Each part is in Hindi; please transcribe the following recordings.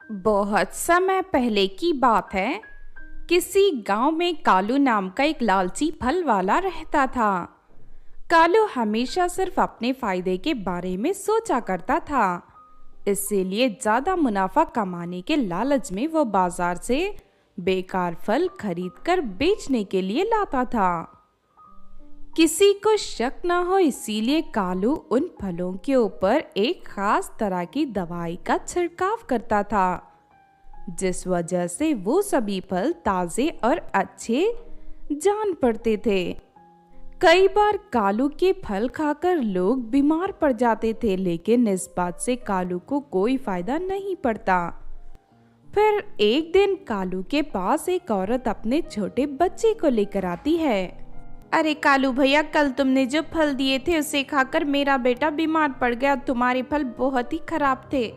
बहुत समय पहले की बात है। किसी गांव में कालू नाम का एक लालची फल वाला रहता था। कालू हमेशा सिर्फ अपने फायदे के बारे में सोचा करता था। इसीलिए ज्यादा मुनाफा कमाने के लालच में वो बाजार से बेकार फल खरीदकर बेचने के लिए लाता था। किसी को शक न हो इसीलिए कालू उन फलों के ऊपर एक खास तरह की दवाई का छिड़काव करता था, जिस वजह से वो सभी फल ताजे और अच्छे जान पड़ते थे। कई बार कालू के फल खाकर लोग बीमार पड़ जाते थे, लेकिन इस बात से कालू को कोई फायदा नहीं पड़ता। फिर एक दिन कालू के पास एक औरत अपने छोटे बच्चे को लेकर आती है। अरे कालू भैया, कल तुमने जो फल दिए थे उसे खाकर मेरा बेटा बीमार पड़ गया। तुम्हारे फल बहुत ही खराब थे।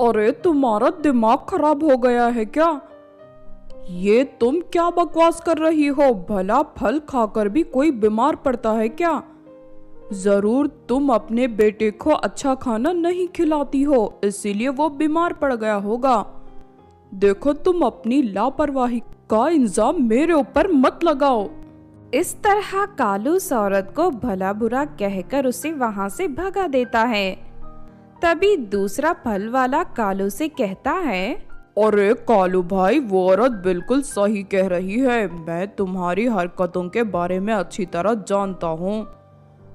अरे तुम्हारा दिमाग खराब हो गया है क्या? ये तुम क्या बकवास कर रही हो? भला फल खाकर भी कोई बीमार पड़ता है क्या? जरूर तुम अपने बेटे को अच्छा खाना नहीं खिलाती हो, इसीलिए वो बीमार पड़ गया होगा। देखो, तुम अपनी लापरवाही का इल्जाम मेरे ऊपर मत लगाओ। इस तरह कालू उस औरत को भला बुरा कहकर उसे वहां से भगा देता है। तभी दूसरा फल वाला कालू से कहता है, अरे कालू भाई, वो औरत बिल्कुल सही कह रही है। मैं तुम्हारी हरकतों के बारे में अच्छी तरह जानता हूँ।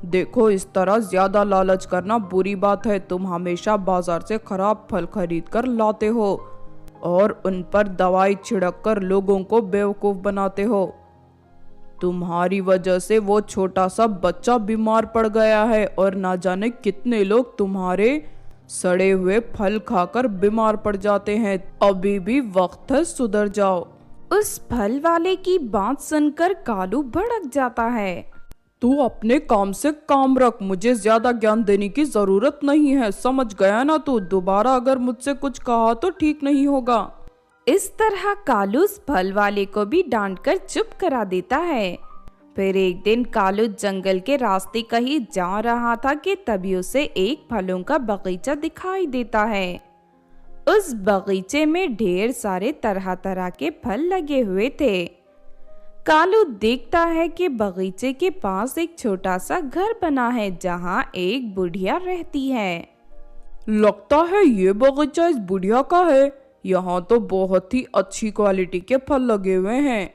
देखो, इस तरह ज्यादा लालच करना बुरी बात है। तुम हमेशा बाजार से खराब फल खरीद कर लाते हो और उन पर दवाई छिड़क कर लोगों को बेवकूफ बनाते हो। तुम्हारी वजह से वो छोटा सा बच्चा बीमार पड़ गया है और ना जाने कितने लोग तुम्हारे सड़े हुए फल खाकर बीमार पड़ जाते हैं। अभी भी वक्त है, सुधर जाओ। उस फल वाले की बात सुनकर कालू भड़क जाता है। तू अपने काम से काम रख, मुझे ज्यादा ज्ञान देने की जरूरत नहीं है। समझ गया ना तू? दोबारा अगर मुझसे कुछ कहा तो ठीक नहीं होगा। इस तरह कालू उस फल वाले को भी डांटकर चुप करा देता है। फिर एक दिन कालू जंगल के रास्ते कहीं जा रहा था कि तभी उसे एक फलों का बगीचा दिखाई देता है। उस बगीचे में ढेर सारे तरह तरह के फल लगे हुए थे। कालू देखता है कि बगीचे के पास एक छोटा सा घर बना है जहाँ एक बुढ़िया रहती है। लगता है ये बगीचा इस बुढ़िया का है। यहाँ तो बहुत ही अच्छी क्वालिटी के फल लगे हुए हैं।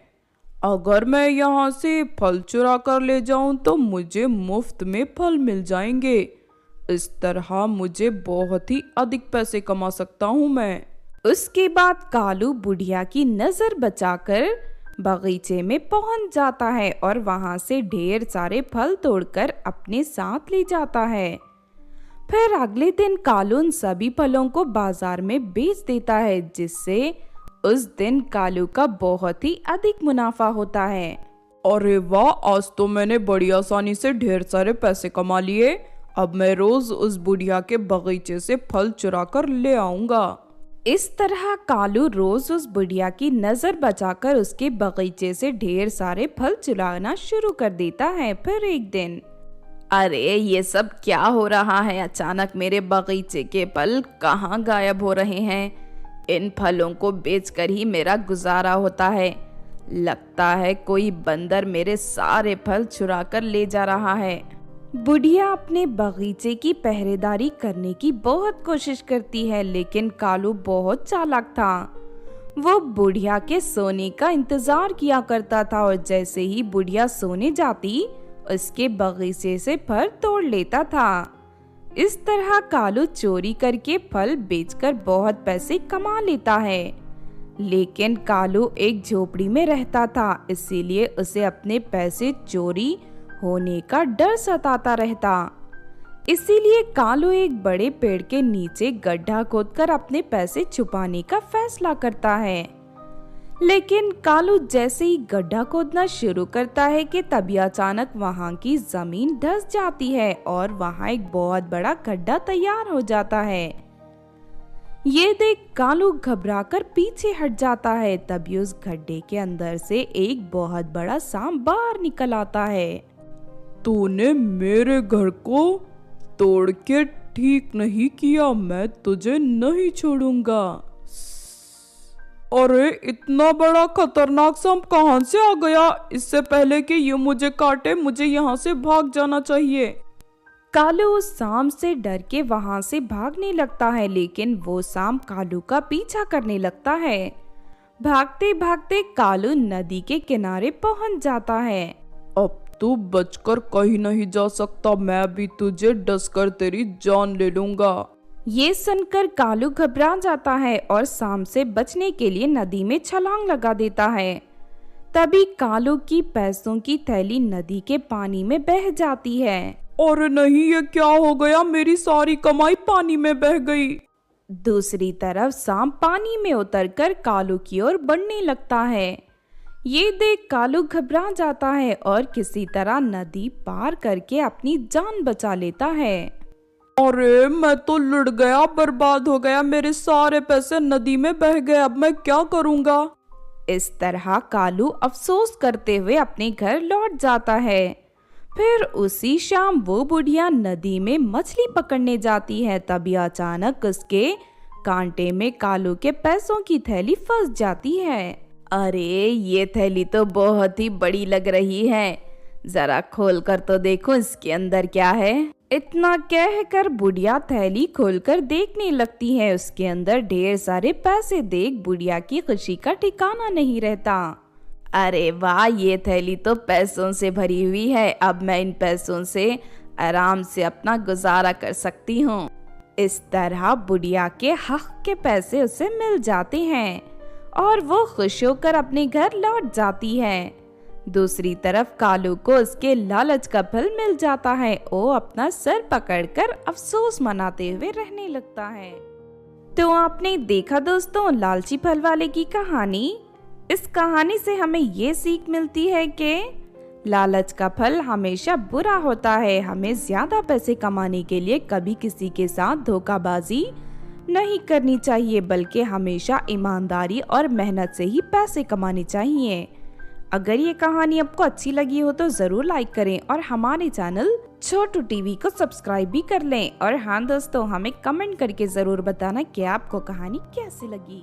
अगर मैं यहाँ से फल चुरा कर ले जाऊं तो मुझे मुफ्त में फल मिल जाएंगे। इस तरह मुझे बहुत ही अधिक पैसे कमा सकता हूँ मैं। उसके बाद कालू बुढ़िया की नजर बचाकर बगीचे में पहुंच जाता है और वहां से ढेर सारे फल तोड़कर अपने साथ ले जाता है। फिर अगले दिन कालू उन सभी फलों को बाजार में बेच देता है, जिससे उस दिन कालू का बहुत ही अधिक मुनाफा होता है। अरे वाह, आज तो मैंने बड़ी आसानी से ढेर सारे पैसे कमा लिए। अब मैं रोज उस बुढ़िया के बगीचे से फल चुरा कर ले आऊंगा। इस तरह कालू रोज उस बुढ़िया की नजर बचाकर उसके बगीचे से ढेर सारे फल चुराना शुरू कर देता है। फिर एक दिन, अरे ये सब क्या हो रहा है? अचानक मेरे बगीचे के फल कहाँ गायब हो रहे हैं? इन फलों को बेचकर ही मेरा गुजारा होता है। लगता है कोई बंदर मेरे सारे फल चुरा कर ले जा रहा है। बुढ़िया अपने बगीचे की पहरेदारी करने की बहुत कोशिश करती है, लेकिन कालू बहुत चालाक था। वो बुढ़िया के सोने का इंतजार किया करता था और जैसे ही बुढ़िया सोने जाती उसके बगीचे से फल तोड़ लेता था। इस तरह कालू चोरी करके फल बेचकर बहुत पैसे कमा लेता है। लेकिन कालू एक झोपड़ी में रहता था, इसीलिए उसे अपने पैसे चोरी होने का डर सताता रहता। इसीलिए कालू एक बड़े पेड़ के नीचे गड्ढा खोदकर अपने पैसे छुपाने का फैसला करता है। लेकिन कालू जैसे ही गड्ढा खोदना शुरू करता है कि तभी अचानक वहां की जमीन धंस जाती है और वहां एक बहुत बड़ा गड्ढा तैयार हो जाता है। ये देख कालू घबराकर पीछे हट जाता है। तभी उस गड्ढे के अंदर से एक बहुत बड़ा सांप बाहर निकल आता है। तूने मेरे घर को तोड़ के ठीक नहीं किया, मैं तुझे नहीं छोड़ूंगा। अरे इतना बड़ा खतरनाक सांप कहाँ से आ गया? इससे पहले कि ये मुझे काटे मुझे यहाँ से भाग जाना चाहिए। कालू उस सांप से डर के वहां से भागने लगता है, लेकिन वो सांप कालू का पीछा करने लगता है। भागते भागते कालू नदी के किनारे पहुंच जाता है। अब तू बचकर कहीं नहीं जा सकता, मैं भी तुझे डसकर तेरी जान ले लूंगा। ये सुनकर कालू घबरा जाता है और सांप से बचने के लिए नदी में छलांग लगा देता है। तभी कालू की पैसों की थैली नदी के पानी में बह जाती है। अरे नहीं, ये क्या हो गया? मेरी सारी कमाई पानी में बह गई। दूसरी तरफ सांप पानी में उतरकर कालू की ओर बढ़ने लगता है। ये देख कालू घबरा जाता है और किसी तरह नदी पार करके अपनी जान बचा लेता है। अरे मैं तो लुट गया, बर्बाद हो गया, मेरे सारे पैसे नदी में बह गए, अब मैं क्या करूंगा? इस तरह कालू अफसोस करते हुए अपने घर लौट जाता है। फिर उसी शाम वो बुढ़िया नदी में मछली पकड़ने जाती है। तभी अचानक उसके कांटे में कालू के पैसों की थैली फंस जाती है। अरे ये थैली तो बहुत ही बड़ी लग रही है, जरा खोल कर तो देखो इसके अंदर क्या है। इतना कहकर बुढ़िया थैली खोलकर देखने लगती है। उसके अंदर ढेर सारे पैसे देख बुढ़िया की खुशी का ठिकाना नहीं रहता। अरे वाह, ये थैली तो पैसों से भरी हुई है, अब मैं इन पैसों से आराम से अपना गुजारा कर सकती हूँ। इस तरह बुढ़िया के हक के पैसे उसे मिल जाते हैं और वो खुश होकर अपने घर लौट जाती है। दूसरी तरफ कालू को उसके लालच का फल मिल जाता है। वो अपना सर पकड़कर अफसोस मनाते हुए रहने लगता है। तो आपने देखा दोस्तों लालची फल वाले की कहानी। इस कहानी से हमें ये सीख मिलती है कि लालच का फल हमेशा बुरा होता है। हमें ज्यादा पैसे कमाने के लिए कभी किसी के साथ धोखाबाजी नहीं करनी चाहिए, बल्कि हमेशा ईमानदारी और मेहनत से ही पैसे कमाने चाहिए। अगर ये कहानी आपको अच्छी लगी हो तो जरूर लाइक करें और हमारे चैनल छोटू टीवी को सब्सक्राइब भी कर लें। और हाँ दोस्तों, हमें कमेंट करके जरूर बताना कि आपको कहानी कैसी लगी।